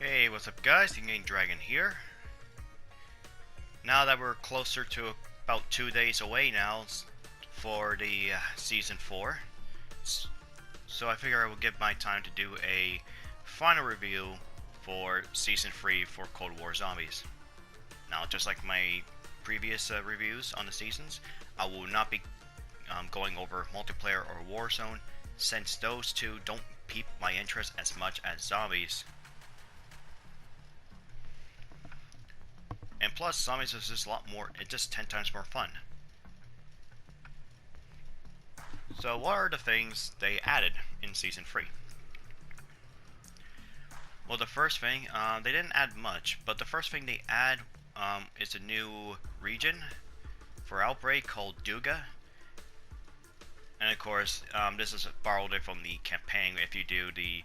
Hey, what's up guys? The Game Dragon here. Now that we're closer to about 2 days away now for the Season 4, so I figure I will give my time to do a final review for Season 3 for Cold War Zombies. Now, just like my previous reviews on the seasons, I will not be going over multiplayer or Warzone, since those two don't pique my interest as much as Zombies. And plus, Zombies is just a lot more, it's just 10 times more fun. So what are the things they added in Season 3? Well, the first thing, they didn't add much, but the first thing they add is a new region for Outbreak called Duga. And of course, this is borrowed from the campaign. If you do the,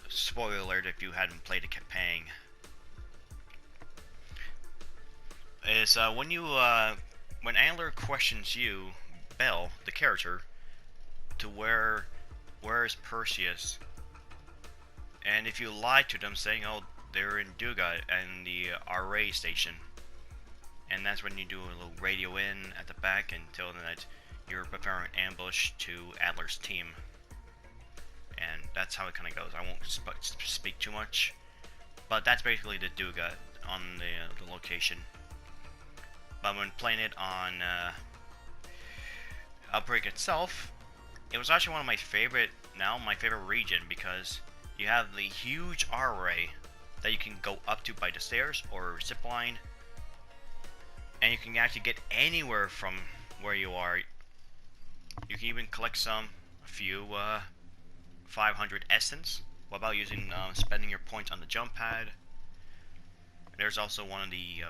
spoiler alert if you hadn't played the campaign, is when Antler questions you, Bell, the character, to where is Perseus, and if you lie to them saying, oh, they're in Duga and the RA station, and that's when you do a little radio in at the back and tell them that you're preparing an ambush to Adler's team, and that's how it kind of goes. I won't speak too much, but that's basically the Duga on the location. But when playing it on Outbreak itself, it was actually one of my favorite region, because you have the huge array that you can go up to by the stairs or zip line, and you can actually get anywhere from where you are. You can even collect a few 500 essence without using spending your points on the jump pad. There's also one of the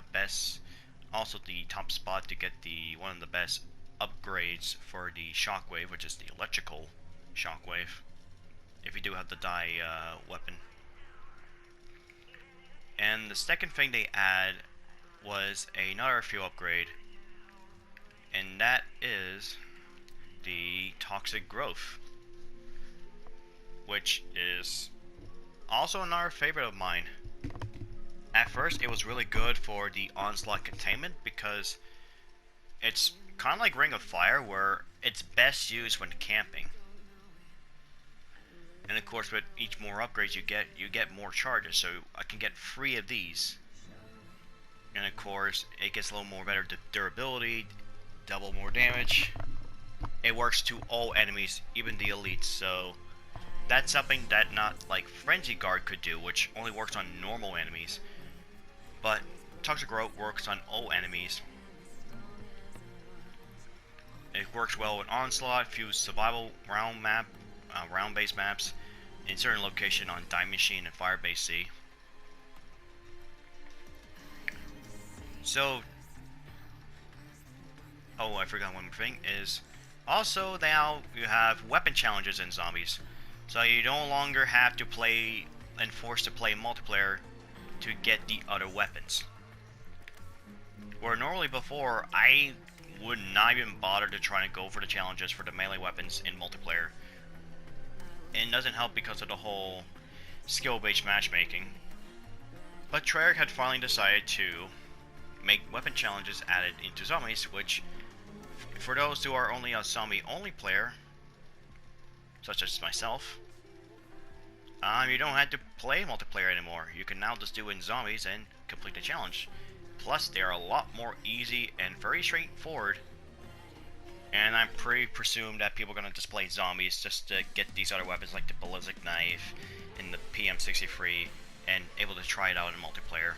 also the top spot to get one of the best upgrades for the shockwave, which is the electrical shockwave, if you do have the die weapon. And the second thing they add was another fuel upgrade, and that is the toxic growth, which is also another favorite of mine. At first, it was really good for the onslaught containment, because it's kind of like Ring of Fire, where it's best used when camping. And of course, with each more upgrades you get more charges, so I can get 3 of these. And of course, it gets a little more better durability, double more damage. It works to all enemies, even the elites, so that's something that not like Frenzy Guard could do, which only works on normal enemies. But Toxic Growth works on all enemies. It works well with Onslaught, few survival round-based maps, in certain location on Die Machine and Firebase C. So, oh, I forgot one more thing, is also now you have weapon challenges in Zombies. So you no longer have to play and forced to play multiplayer to get the other weapons. Where normally before, I would not even bother to try to go for the challenges for the melee weapons in multiplayer. And it doesn't help because of the whole skill-based matchmaking. But Treyarch had finally decided to make weapon challenges added into Zombies, which, for those who are only a zombie-only player, such as myself, you don't have to play multiplayer anymore. You can now just do it in Zombies and complete the challenge. Plus, they are a lot more easy and very straightforward. And I'm pretty presumed that people are going to just play Zombies just to get these other weapons like the ballistic knife and the PM63 and able to try it out in multiplayer.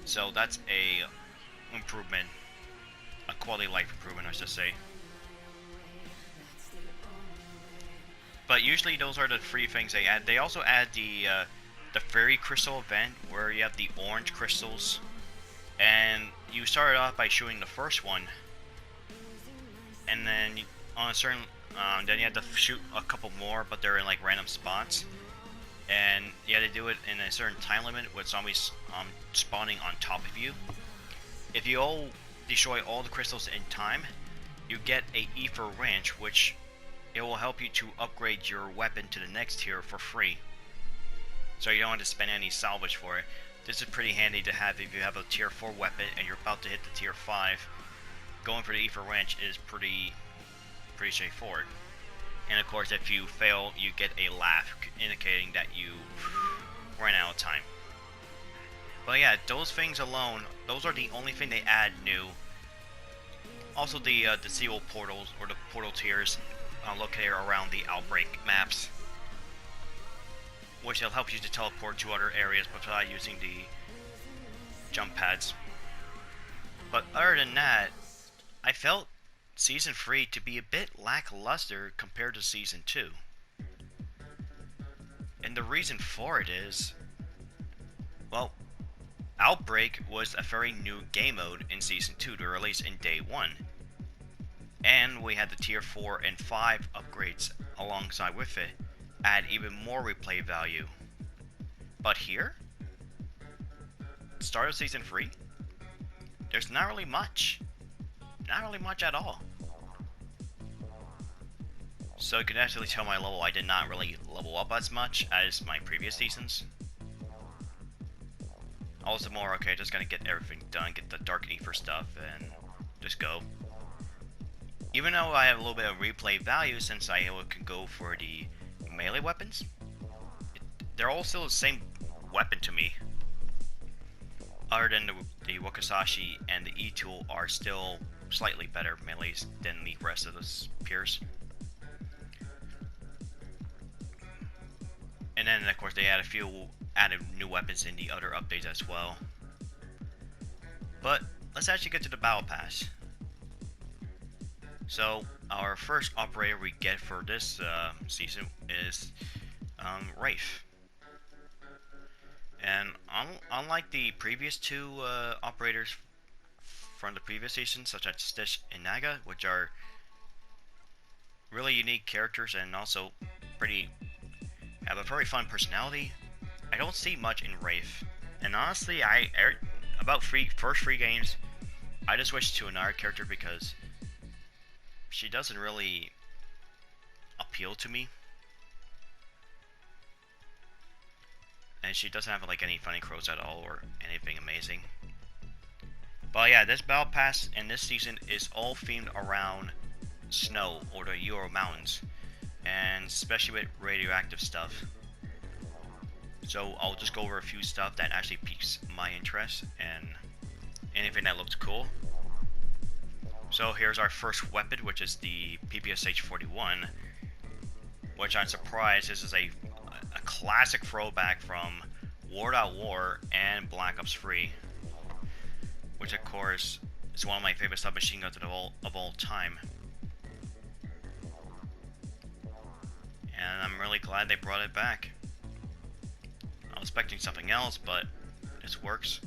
So that's a improvement, a quality of life improvement, I should say. But usually those are the 3 things they add. They also add the fairy crystal event, where you have the orange crystals, and you start off by shooting the first one, and then on a certain then you have to shoot a couple more, but they're in like random spots, and you have to do it in a certain time limit with zombies spawning on top of you. If you all destroy all the crystals in time, you get a ether wrench, which it will help you to upgrade your weapon to the next tier for free. So you don't have to spend any salvage for it. This is pretty handy to have if you have a tier 4 weapon and you're about to hit the tier 5. Going for the E for wrench is pretty straightforward. And of course, if you fail, you get a laugh indicating that you ran out of time. But yeah, those things alone, those are the only thing they add new. Also the seal portals, or the portal tiers, located around the Outbreak maps, which will help you to teleport to other areas without using the jump pads. But other than that, I felt Season 3 to be a bit lackluster compared to Season 2. And the reason for it is, well, Outbreak was a very new game mode in Season 2 to release in day 1. And we had the tier 4 and 5 upgrades alongside with it, add even more replay value. But here, start of Season 3, there's not really much. Not really much at all. So you can actually tell my level, I did not really level up as much as my previous seasons. Also more, okay, just gonna get everything done, get the Dark Ether stuff, and just go. Even though I have a little bit of replay value since I can go for the melee weapons, they're all still the same weapon to me. Other than the Wakizashi and the E-tool are still slightly better melees than the rest of the peers. And then of course they added new weapons in the other updates as well. But let's actually get to the battle pass. So our first operator we get for this season is Wraith. And unlike the previous two operators from the previous season, such as Stitch and Naga, which are really unique characters and also have a very fun personality, I don't see much in Wraith. And honestly, about first three games, I just switched to another character because she doesn't really appeal to me. And she doesn't have like any funny crows at all or anything amazing. But yeah, this battle pass in this season is all themed around snow or the Ural Mountains, and especially with radioactive stuff. So I'll just go over a few stuff that actually piques my interest and anything that looks cool. So here's our first weapon, which is the PPSH-41, which I'm surprised this is a classic throwback from War.War and Black Ops 3, which of course is one of my favorite submachine guns of all time. And I'm really glad they brought it back. I was expecting something else, but this works.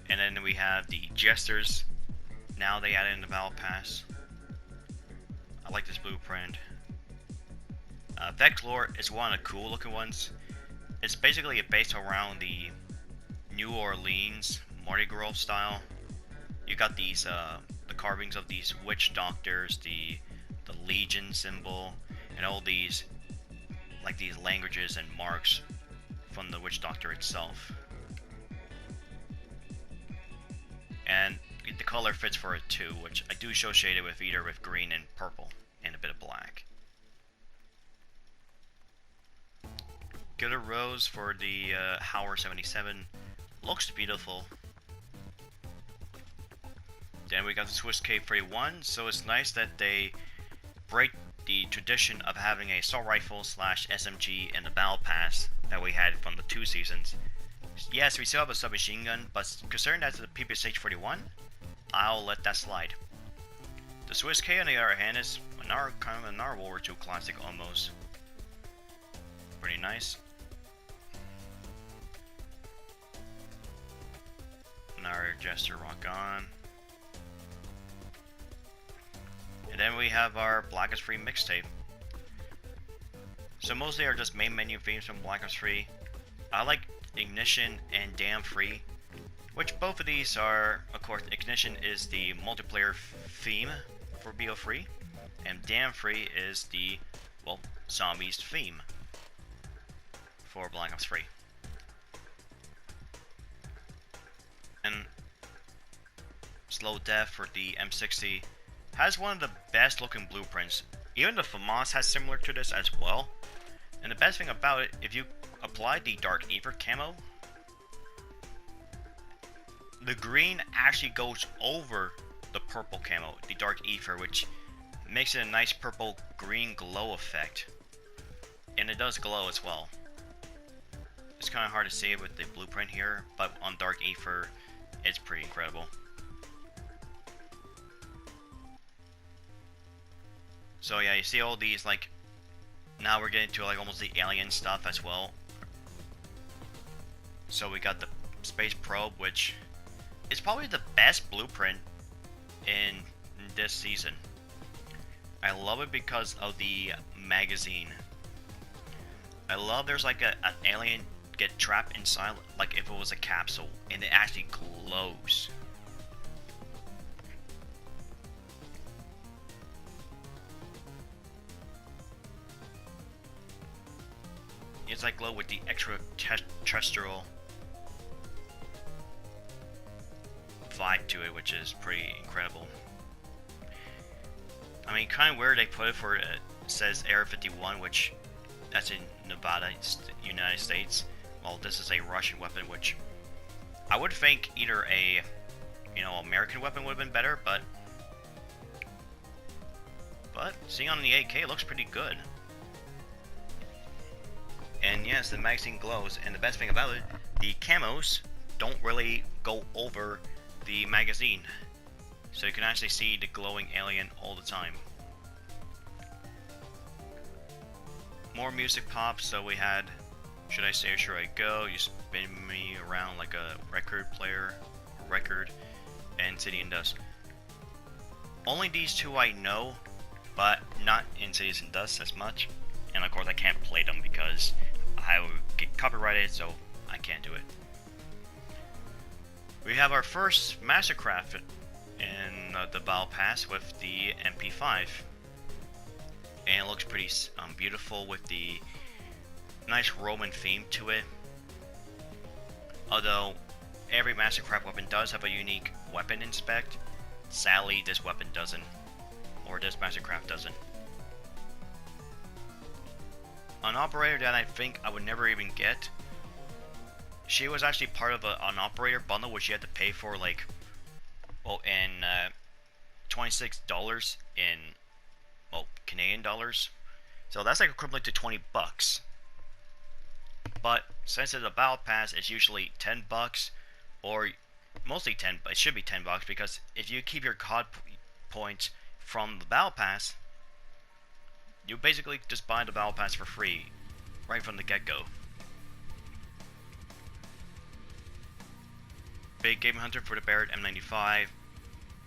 And then we have the Jesters. Now they added in the Battle Pass. I like this blueprint. Veclore is one of the cool looking ones. It's basically based around the New Orleans Mardi Gras style. You got these the carvings of these witch doctors, the Legion symbol, and all these these languages and marks from the witch doctor itself. And the color fits for it too, which I do associate it with either with green and purple and a bit of black. Glitter Rose for the Howard 77 looks beautiful. Then we got the Swiss K31, so it's nice that they break the tradition of having a assault rifle / SMG in the Battle Pass that we had from the 2 seasons. Yes, we still have a submachine gun, but considering that's the PPSH-41, I'll let that slide. The Swiss K, on the other hand, is kind of another World War II classic almost. Pretty nice. Another Jester Rock On. And then we have our Black Ops 3 mixtape. So mostly are just main menu themes from Black Ops 3. I like Ignition and Damn Free, which both of these are, of course, Ignition is the multiplayer theme for BO3, And damn free is the, well, zombies theme for Black Ops 3. And slow death for the M60 has one of the best looking blueprints. Even the FAMAS has similar to this as well. And the best thing about it, if you apply the Dark Ether camo, the green actually goes over the purple camo, the Dark Ether, which makes it a nice purple green glow effect. And it does glow as well. It's kind of hard to see it with the blueprint here, but on Dark Ether, it's pretty incredible. So yeah, you see all these, like, now we're getting to like almost the alien stuff as well. So we got the space probe, which is probably the best blueprint in this season. I love it because of the magazine. I love there's like an alien get trapped inside, like if it was a capsule, and it actually glows. It's like glow with the extraterrestrial vibe to it, which is pretty incredible. I mean, kind of weird they put it for it says Area 51, which that's in Nevada, United States. Well, this is a Russian weapon, which I would think either a, American weapon would have been better, but seeing on the AK, it looks pretty good. And yes, the magazine glows, and the best thing about it, the camos don't really go over the magazine. So you can actually see the glowing alien all the time. More music pops, so we had Should I Stay or Should I Go? You spin me around like a record player, and City and Dust. Only these two I know, but not in Cities and Dust as much. And of course I can't play them because I would get copyrighted, so I can't do it. We have our first Mastercraft in the Battle Pass with the MP5. And it looks pretty beautiful with the nice Roman theme to it. Although every Mastercraft weapon does have a unique weapon inspect, sadly this weapon doesn't, or this Mastercraft doesn't. An operator that I think I would never even get. She was actually part of an operator bundle which you had to pay for like, well, in $26 in, well, Canadian dollars. So that's like equivalent to 20 bucks. But since it's a battle pass, it's usually 10 bucks, or mostly 10, but it should be 10 bucks because if you keep your COD points from the battle pass, you basically just buy the battle pass for free, right from the get-go. Big Game Hunter for the Barrett M95.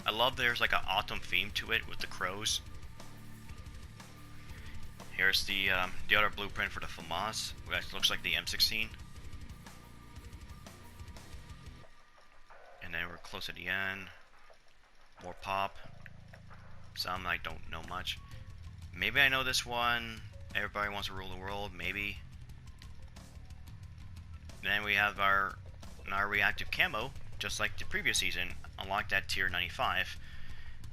I love there's like an autumn theme to it with the crows. Here's the other blueprint for the FAMAS, which looks like the M16. And then we're close to the end. More pop. Some I don't know much. Maybe I know this one. Everybody Wants to Rule the World, maybe. Then we have our reactive camo, just like the previous season. Unlocked at tier 95.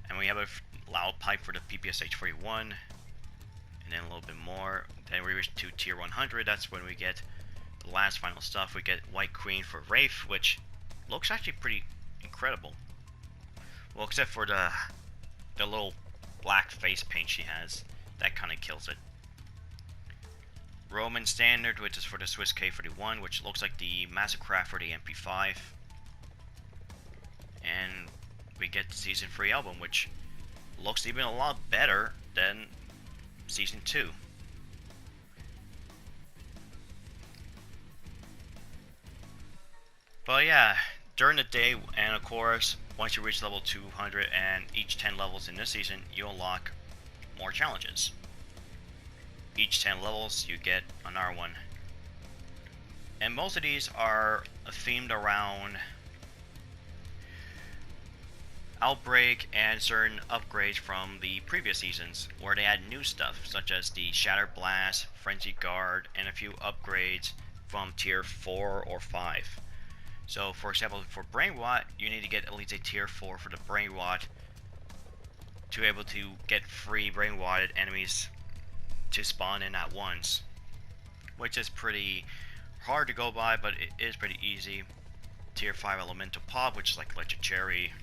And we have a loud pipe for the PPSH 41. And then a little bit more. Then we reach to tier 100. That's when we get the last final stuff. We get White Queen for Wraith, which looks actually pretty incredible. Well, except for the little black face paint she has. That kind of kills it. Roman Standard, which is for the Swiss K41, which looks like the Mastercraft for the MP5. And we get the Season 3 album, which looks even a lot better than Season 2. But yeah, during the day, and of course, once you reach level 200 and each 10 levels in this season, you unlock more challenges. Each 10 levels, you get another one. And most of these are themed around Outbreak and certain upgrades from the previous seasons, where they add new stuff such as the Shatter Blast, Frenzy Guard, and a few upgrades from tier 4 or 5. So, for example, for Brain Rot, you need to get at least a tier 4 for the Brain Rot to be able to get free Brain Rotted enemies to spawn in at once, which is pretty hard to go by, but it is pretty easy. Tier 5 Elemental Pop, which is like Electric Cherry.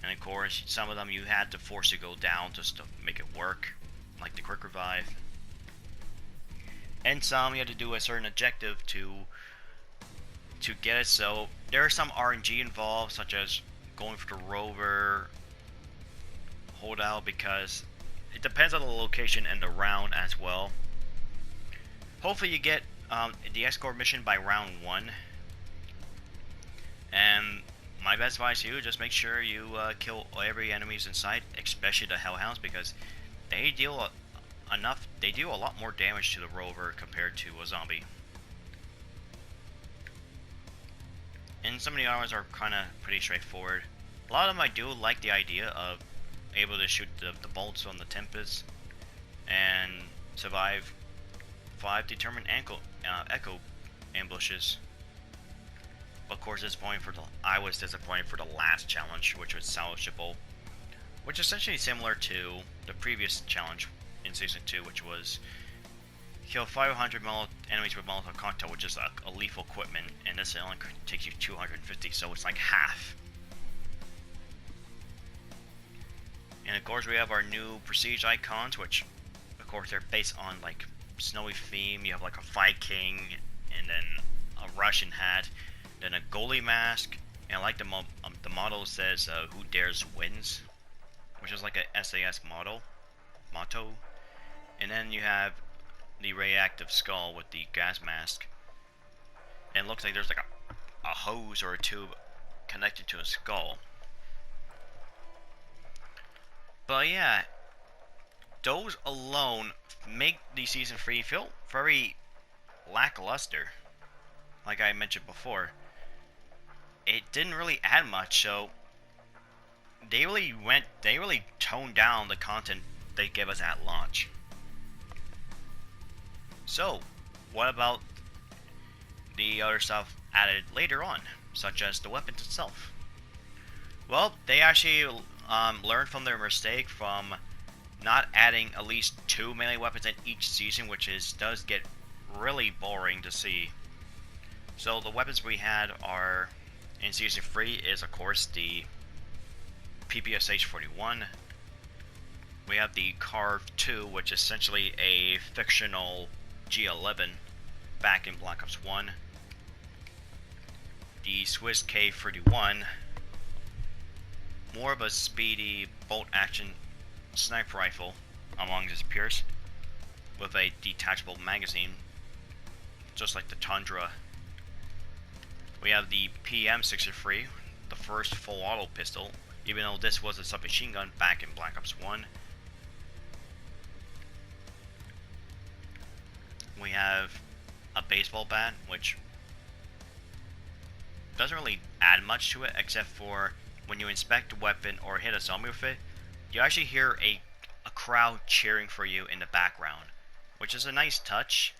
And of course, some of them you had to force to go down just to make it work, like the Quick Revive. And some you had to do a certain objective to get it, so there is some RNG involved, such as going for the rover holdout, because it depends on the location and the round as well. Hopefully you get the escort mission by round 1. And my best advice to you, just make sure you kill every enemies in sight, especially the Hellhounds, because they deal a lot more damage to the rover compared to a zombie. And some of the armors are kind of pretty straightforward. A lot of them I do like the idea of able to shoot the bolts on the Tempest and survive 5 determined echo ambushes. Of course, I was disappointed for the last challenge, which was salvageable, which is essentially similar to the previous challenge in Season 2, which was kill 500 enemies with Molotov cocktail, which is a lethal equipment, and this only takes you 250, so it's like half. And of course, we have our new prestige icons, which, of course, they're based on like snowy theme. You have like a Viking, and then a Russian hat, then a goalie mask, and I like the model says "Who dares wins," which is like a SAS motto. And then you have the radioactive skull with the gas mask, and it looks like there's like a hose or a tube connected to a skull. But yeah, those alone make the Season 3 feel very lackluster. Like I mentioned before, it didn't really add much, so they really toned down the content they gave us at launch. So, what about the other stuff added later on, such as the weapons itself? Well, they actually learned from their mistake from not adding at least 2 melee weapons in each season, which does get really boring to see. So the weapons we had are in Season 3 is of course the PPSH-41. We have the Carve 2, which is essentially a fictional G11 back in Black Ops 1. The Swiss K-31, more of a speedy bolt action sniper rifle among its peers, with a detachable magazine, just like the Tundra. We have the PM-63, the first full auto pistol, even though this was a submachine gun back in Black Ops 1. We have a baseball bat, which doesn't really add much to it, except for when you inspect a weapon or hit a zombie with it, you actually hear a crowd cheering for you in the background, which is a nice touch,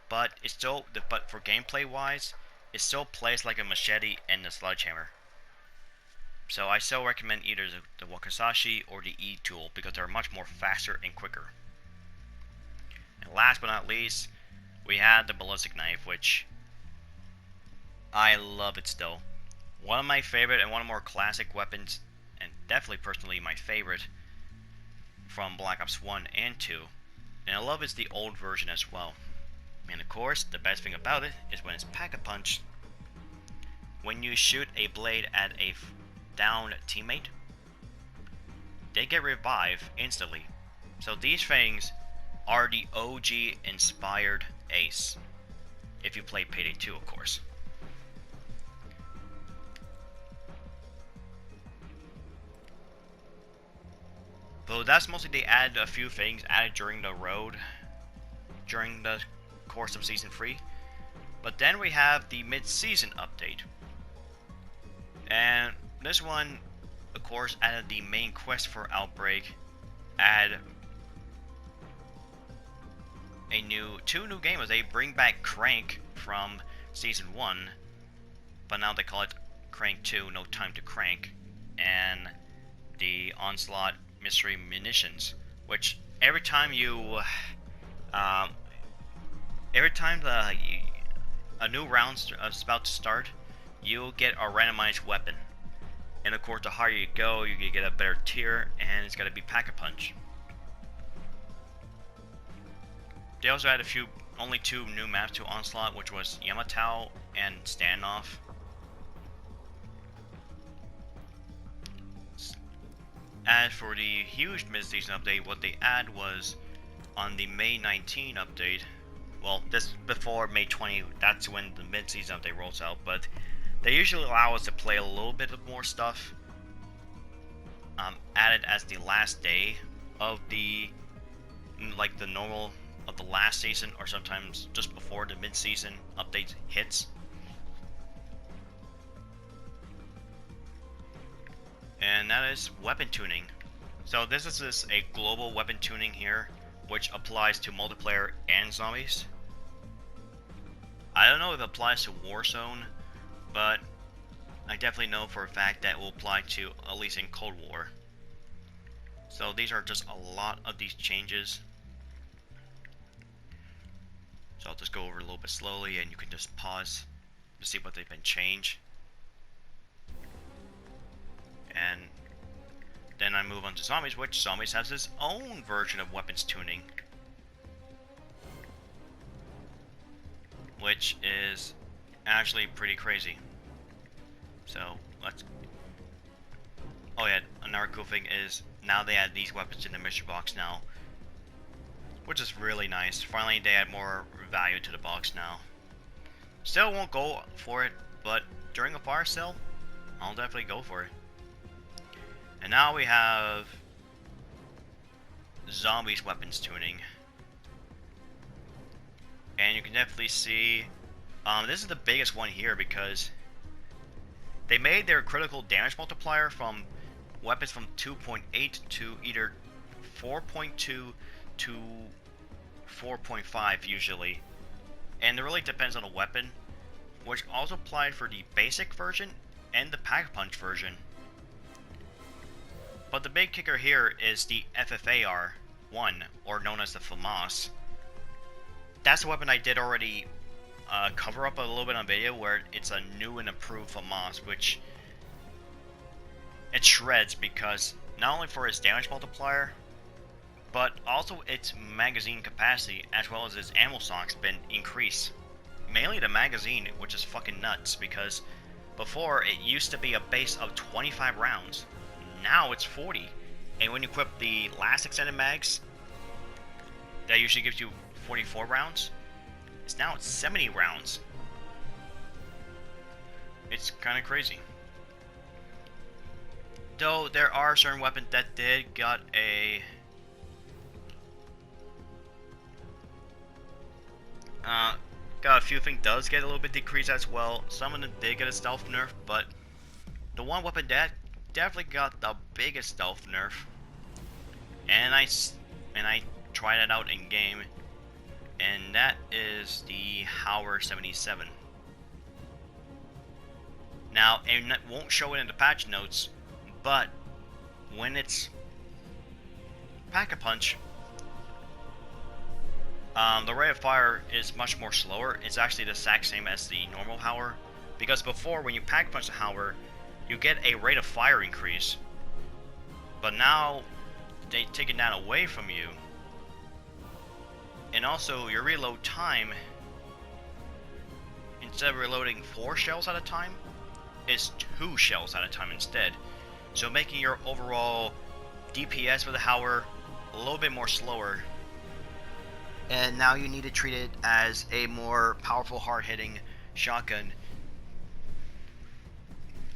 but for gameplay wise, it still plays like a machete and a sledgehammer. So I still recommend either the Wakizashi or the E-tool, because they're much more faster and quicker. And last but not least, we had the ballistic knife, which I love it still. One of my favorite and one of the more classic weapons, and definitely personally my favorite from Black Ops 1 and 2. And I love it's the old version as well. And of course, the best thing about it is when it's Pack-a-Punch. When you shoot a blade at a downed teammate, they get revived instantly. So these things are the OG inspired ace, if you play Payday 2, of course. So that's mostly they added a few things added during the course of Season 3. But then we have the mid-season update. And this one, of course, added the main quest for Outbreak, add two new gamers. They bring back Crank from Season 1, but now they call it Crank 2, No Time to Crank, and the Onslaught Mystery Munitions, which every time a new round is about to start, you'll get a randomized weapon. And of course, the higher you go, you get a better tier, and it's gotta be Pack-a-Punch. They also had only two new maps to Onslaught, which was Yamato and Standoff. As for the huge mid-season update, what they add was on the May 19 update. Well, this before May 20, that's when the mid-season update rolls out, but they usually allow us to play a little bit of more stuff added as the last day of the normal of the last season, or sometimes just before the mid-season update hits. And that is weapon tuning. So this is a global weapon tuning here, which applies to multiplayer and zombies. I don't know if it applies to Warzone, but I definitely know for a fact that it will apply to at least in Cold War. So these are just a lot of these changes. So I'll just go over a little bit slowly, and you can just pause to see what they've been changed. And then I move on to zombies, which zombies has its own version of weapons tuning, which is actually pretty crazy. So let's. Oh yeah, another cool thing is now they add these weapons in the mystery box now, which is really nice. Finally, they add more value to the box now. Still won't go for it, but during a fire sale, I'll definitely go for it. And now we have zombies weapons tuning. And you can definitely see, this is the biggest one here because they made their critical damage multiplier from weapons from 2.8 to either 4.2 to 4.5 usually. And it really depends on the weapon, which also applied for the basic version and the Pack-a-Punch version. But the big kicker here is the FFAR-1, or known as the FAMAS. That's a weapon I did already cover up a little bit on video, where it's a new and improved FAMAS, which it shreds because not only for its damage multiplier, but also its magazine capacity as well as its ammo stock's been increased. Mainly the magazine, which is fucking nuts because before it used to be a base of 25 rounds. Now it's 40, and when you equip the last extended mags, that usually gives you 44 rounds. It's now 70 rounds. It's kind of crazy. Though there are certain weapons that did got a few things does get a little bit decreased as well. Some of them did get a stealth nerf, but the one weapon that definitely got the biggest stealth nerf, and I tried it out in game, and that is the Howler 77. Now, it won't show it in the patch notes, but when it's Pack-a-Punch, the rate of fire is much more slower. It's actually the exact same as the normal Howler, because before when you Pack-a-Punch the Howler, you get a rate of fire increase, but now they taken that away from you, and also your reload time, instead of reloading 4 shells at a time, is 2 shells at a time instead, so making your overall DPS for the Howler a little bit more slower. And now you need to treat it as a more powerful, hard-hitting shotgun,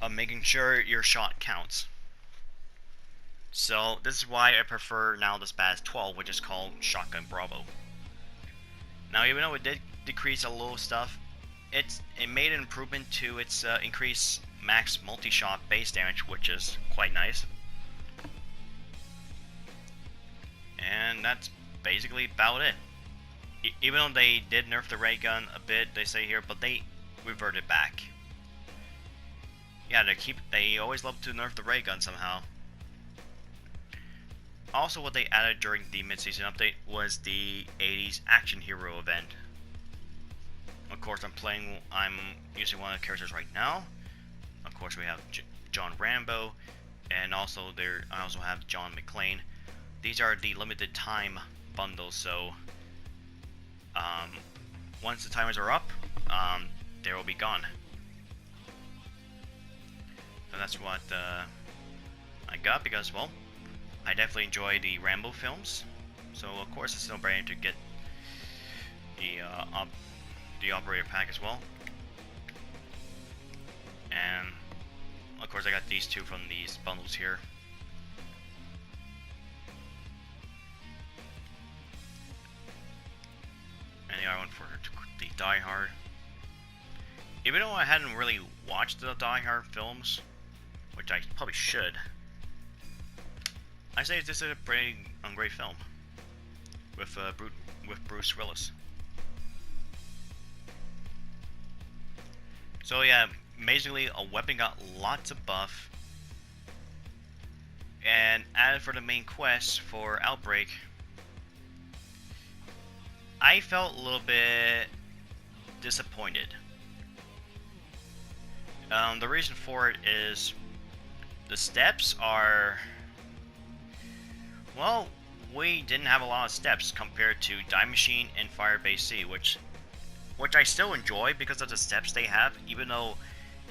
of making sure your shot counts. So this is why I prefer now this BAS 12, which is called Shotgun Bravo. Now, even though it did decrease a little stuff, it made an improvement to its increased max multi-shot base damage, which is quite nice. And that's basically about it. Even though they did nerf the ray gun a bit, they say here, but they reverted back. Yeah, they always love to nerf the ray gun somehow. Also, what they added during the mid-season update was the 80s action hero event. Of course, I'm using one of the characters right now. Of course, we have John Rambo, and also I also have John McClane. These are the limited time bundles, so once the timers are up, they will be gone. So that's what I got because, well, I definitely enjoy the Rambo films. So of course it's no brainer to get the operator pack as well. And of course I got these two from these bundles here. And the other one for the Die Hard. Even though I hadn't really watched the Die Hard films, which I probably should, I say this is a pretty great film with Bruce Willis. So yeah, amazingly, a weapon got lots of buff, and as for the main quest for Outbreak, I felt a little bit disappointed. The reason for it is the steps are, well, we didn't have a lot of steps compared to Die Machine and Firebase C, which I still enjoy because of the steps they have, even though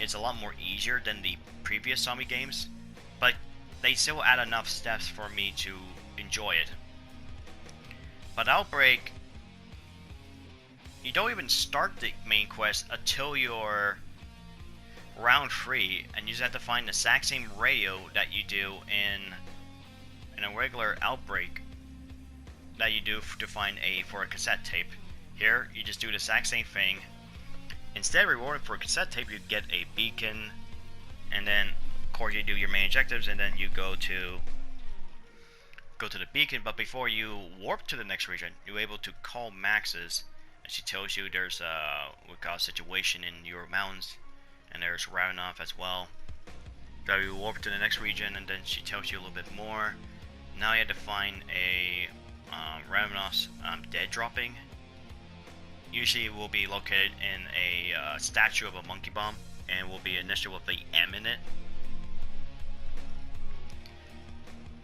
it's a lot more easier than the previous zombie games, but they still add enough steps for me to enjoy it. But Outbreak, you don't even start the main quest until you're round 3, and you just have to find the exact same radio that you do in a regular Outbreak that you do to find for a cassette tape. Here, you just do the exact same thing. Instead of rewarding for a cassette tape, you get a beacon, and then, of course, you do your main objectives, and then you go to the beacon. But before you warp to the next region, you're able to call Max's, and she tells you there's we've got a situation in your mountains, and there's Ravenoff as well. So you warp to the next region, and then she tells you a little bit more. Now you have to find a Ravenoff's dead dropping. Usually it will be located in a statue of a monkey bomb, and will be initial with the M in it.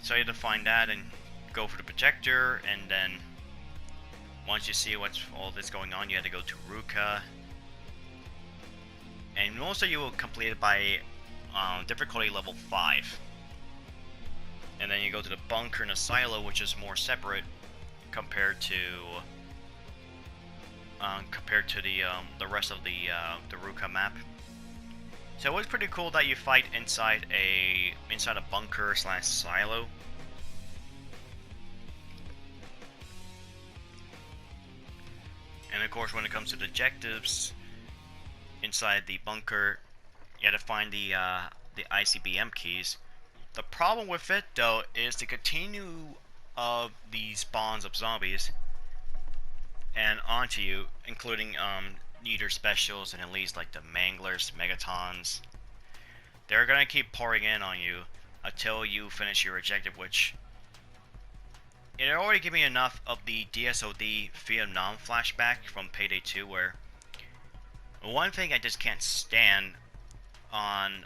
So you have to find that and go for the projector, and then once you see what's all this going on, you have to go to Ruka. And mostly you will complete it by difficulty level 5. And then you go to the bunker and the silo, which is more separate compared to the rest of the Ruka map. So it was pretty cool that you fight inside a bunker / silo. And of course, when it comes to the objectives inside the bunker, you have to find the ICBM keys. The problem with it, though, is to continue of the spawns of zombies and onto you, including leader specials and elites like the Manglers, Megatons. They're gonna keep pouring in on you until you finish your objective, which it already gave me enough of the DSOD Vietnam flashback from Payday 2, where one thing I just can't stand on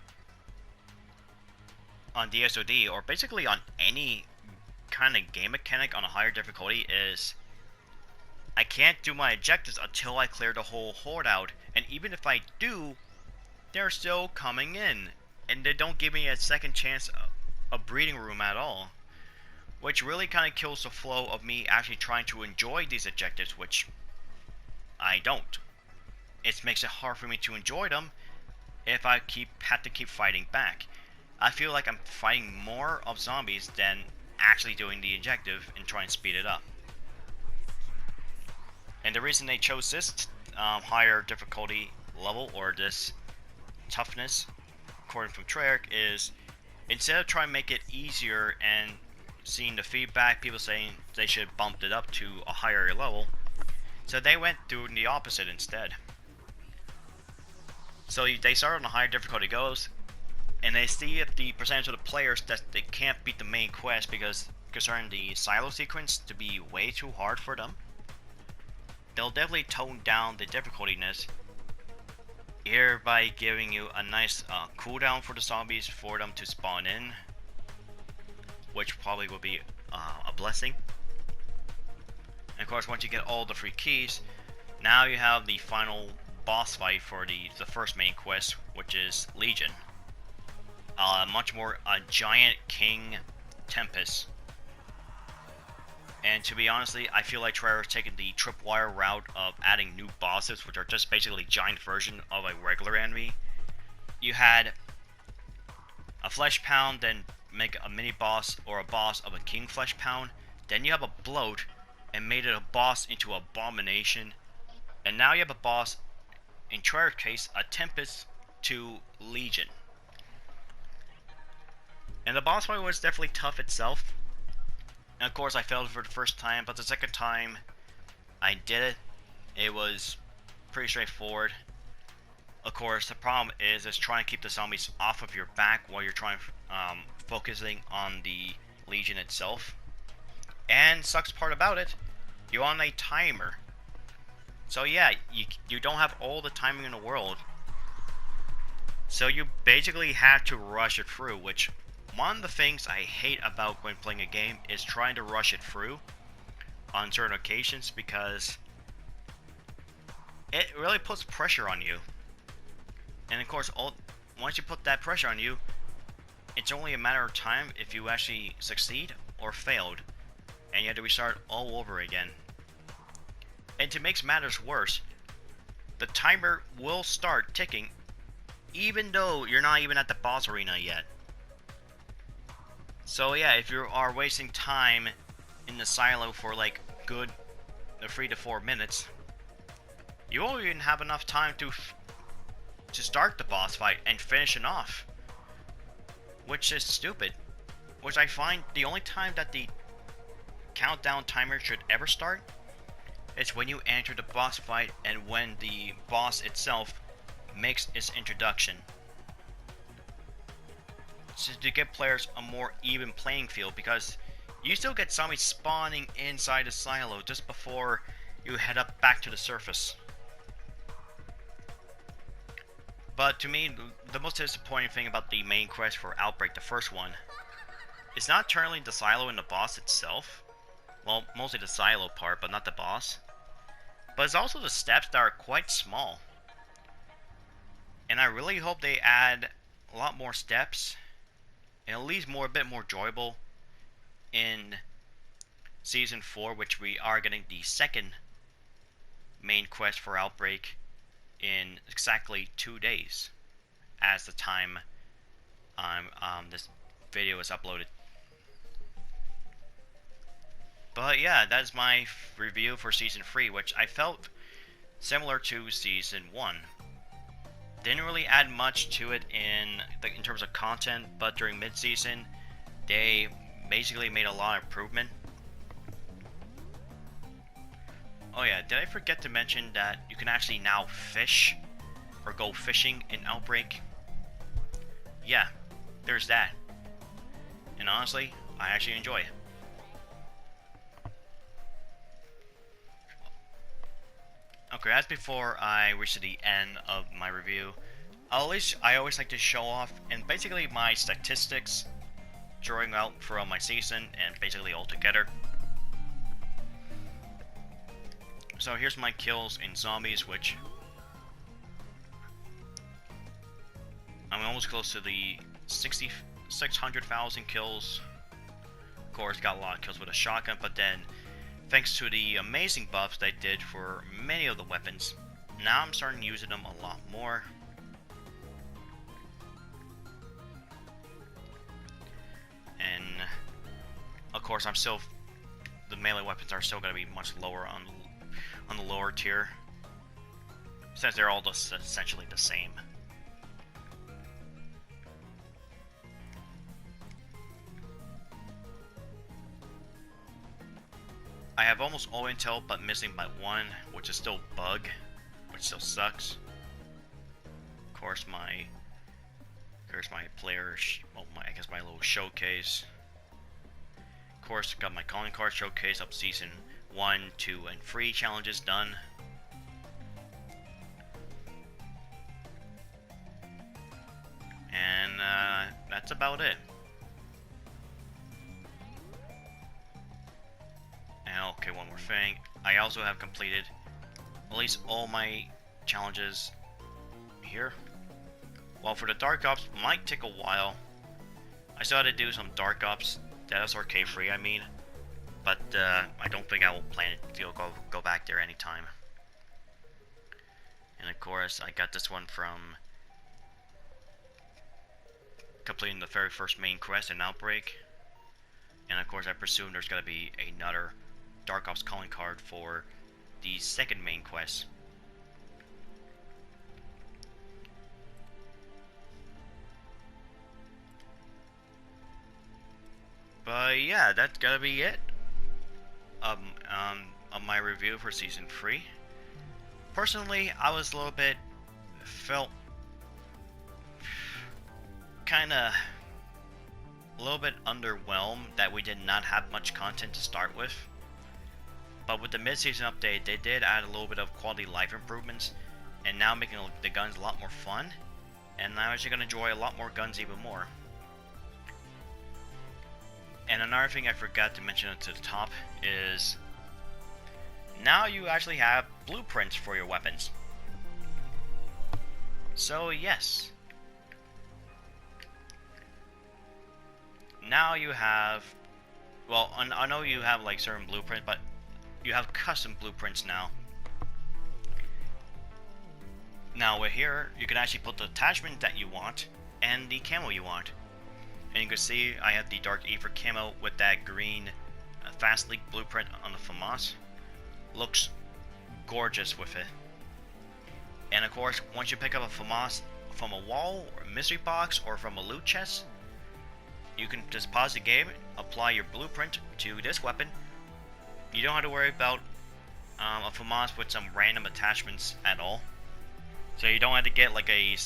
DSOD, or basically on any kind of game mechanic on a higher difficulty, is I can't do my objectives until I clear the whole horde out, and even if I do, they're still coming in, and they don't give me a second chance of breathing room at all, which really kind of kills the flow of me actually trying to enjoy these objectives, which I don't. It makes it hard for me to enjoy them if I have to keep fighting back. I feel like I'm fighting more of zombies than actually doing the objective and trying to speed it up. And the reason they chose this higher difficulty level, or this toughness, according from Treyarch, is instead of trying to make it easier and seeing the feedback, people saying they should bump it up to a higher level, so they went doing the opposite instead. So they start on a higher difficulty goes, and they see if the percentage of the players that they can't beat the main quest because concerning the silo sequence to be way too hard for them, they'll definitely tone down the difficultiness, here by giving you a nice cooldown for the zombies for them to spawn in, which probably will be a blessing. And of course, once you get all the free keys, now you have the final boss fight for the first main quest, which is Legion. Much more a giant king Tempest. And to be honestly, I feel like Treyarch is taking the tripwire route of adding new bosses, which are just basically a giant version of a regular enemy. You had a flesh pound, then make a mini boss or a boss of a king flesh pound. Then you have a bloat and made it a boss into abomination. And now you have a boss, in Treyarch's case, a Tempest to Legion. And the boss fight was definitely tough itself. And of course I failed for the first time, but the second time I did it. It was pretty straightforward. Of course, the problem is trying to keep the zombies off of your back while you're trying focusing on the Legion itself. And sucks part about it, you're on a timer. So yeah, you don't have all the timing in the world. So you basically have to rush it through, which one of the things I hate about when playing a game is trying to rush it through on certain occasions, because it really puts pressure on you. And of course, once you put that pressure on you, it's only a matter of time if you actually succeed or failed, and you have to restart all over again. And to make matters worse, the timer will start ticking even though you're not even at the boss arena yet. So yeah, if you are wasting time in the silo for like good 3 to 4 minutes, you won't even have enough time to start the boss fight and finish it off, which is stupid. Which I find the only time that the countdown timer should ever start is when you enter the boss fight and when the boss itself makes its introduction, so to give players a more even playing field, because you still get zombies spawning inside the silo just before you head up back to the surface. But to me, the most disappointing thing about the main quest for Outbreak, the first one, is not turning the silo and the boss itself. Well, mostly the silo part, but not the boss. But it's also the steps that are quite small. And I really hope they add a lot more steps, and at least a bit more enjoyable in Season 4, which we are getting the second main quest for Outbreak in exactly 2 days, as the time this video is uploaded. But yeah, that's my review for Season 3, which I felt similar to Season 1. Didn't really add much to it in terms of content, but during mid-season, they basically made a lot of improvement. Oh yeah, did I forget to mention that you can actually now fish, or go fishing in Outbreak? Yeah, there's that. And honestly, I actually enjoy it. Okay, that's before I reach to the end of my review. I always like to show off and basically my statistics during out for my season and basically all together. So here's my kills in zombies, which I'm almost close to the 600,000 kills. Of course, got a lot of kills with a shotgun, but then thanks to the amazing buffs they did for many of the weapons, now I'm starting using them a lot more. And of course, the melee weapons are still going to be much lower on the lower tier, since they're all just essentially the same. I have almost all intel but missing by one, which is still bug, which still sucks. Of course, my player, I guess my little showcase. Of course, got my calling card showcase up season 1, 2, and 3 challenges done. And that's about it. And okay, one more thing. I also have completed at least all my challenges here. Well, for the Dark Ops, might take a while. I still had to do some Dark Ops, that is arcade free, I mean. But I don't think I will plan to go back there anytime. And of course, I got this one from completing the very first main quest in Outbreak. And of course, I presume there's gonna be another Dark Ops calling card for the second main quest. But yeah, that's gonna be it of my review for Season 3. Personally, I was felt kinda a little bit underwhelmed that we did not have much content to start with. But with the mid-season update, they did add a little bit of quality life improvements, and now making the guns a lot more fun, and I'm actually gonna enjoy a lot more guns even more. And another thing I forgot to mention at the top is now you actually have blueprints for your weapons. So yes, now you have, well, I know you have like certain blueprints, but you have custom blueprints now. Now with here, you can actually put the attachment that you want and the camo you want. And you can see I have the Dark Ether camo with that green Fast Leak blueprint on the FAMAS. Looks gorgeous with it. And of course, once you pick up a FAMAS from a wall, or a mystery box, or from a loot chest, you can just pause the game, apply your blueprint to this weapon. You don't have to worry about a FAMAS with some random attachments at all. So you don't have to get like a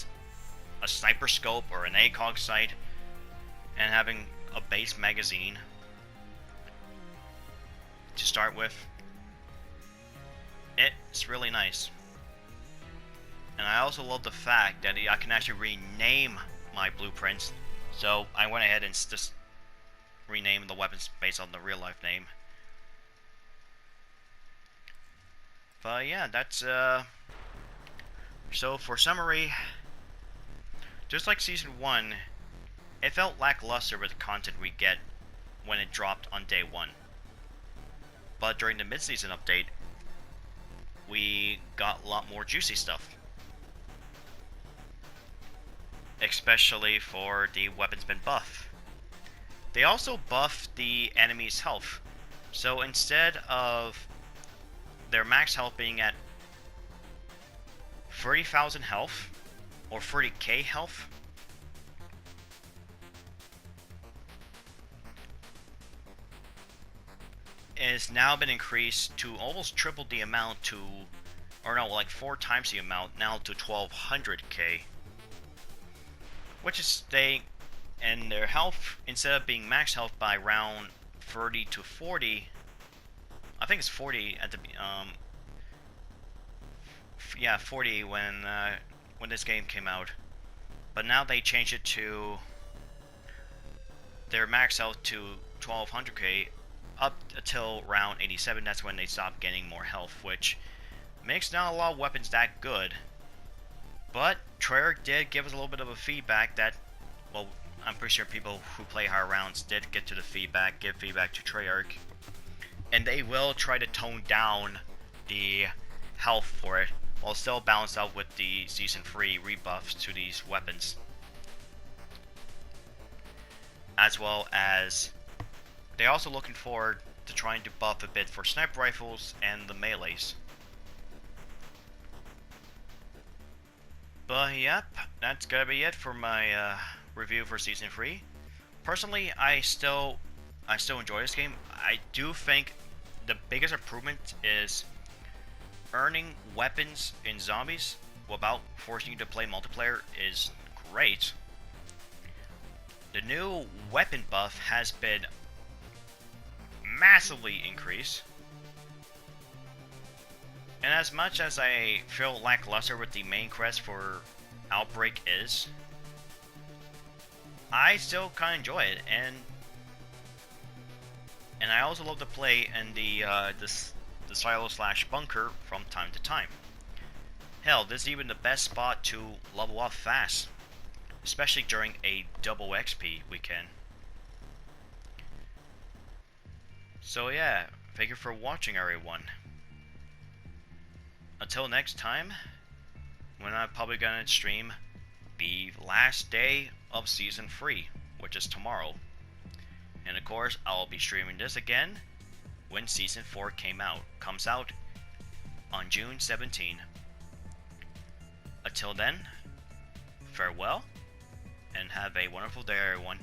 sniper scope or an ACOG sight and having a base magazine to start with. It's really nice. And I also love the fact that I can actually rename my blueprints. So I went ahead and just renamed the weapons based on the real life name. But yeah, that's so for summary, just like Season 1, it felt lackluster with the content we get when it dropped on day 1. But during the mid-season update, we got a lot more juicy stuff. Especially for the weapons bin buff. They also buffed the enemy's health. So instead of their max health being at 30,000 health, or 30k health, it's now been increased to almost triple the amount to, or no, like 4 times the amount, now to 1200k. Which is staying, and their health, instead of being max health by round 30 to 40, I think it's 40 at the, yeah, 40 when this game came out. But now they changed it to their max health to 1200k up until round 87. That's when they stop getting more health, which makes not a lot of weapons that good. But Treyarch did give us a little bit of a feedback that, well, I'm pretty sure people who play higher rounds did get to the feedback, give feedback to Treyarch, and they will try to tone down the health for it, while still balanced out with the Season 3 rebuffs to these weapons. As well as, they're also looking forward to trying to buff a bit for sniper rifles and the melees. But yep, that's gonna be it for my review for Season 3. Personally, I still enjoy this game. I do think the biggest improvement is earning weapons in zombies without forcing you to play multiplayer is great. The new weapon buff has been massively increased. And as much as I feel lackluster with the main quest for Outbreak is, I still kind of enjoy it, and I also love to play in the silo slash bunker from time to time. Hell, this is even the best spot to level up fast, especially during a double XP weekend. So yeah, thank you for watching, everyone. Until next time, when I'm probably gonna stream the last day of Season 3, which is tomorrow. And of course, I'll be streaming this again when Season 4 comes out on June 17. Until then, farewell, and have a wonderful day, everyone.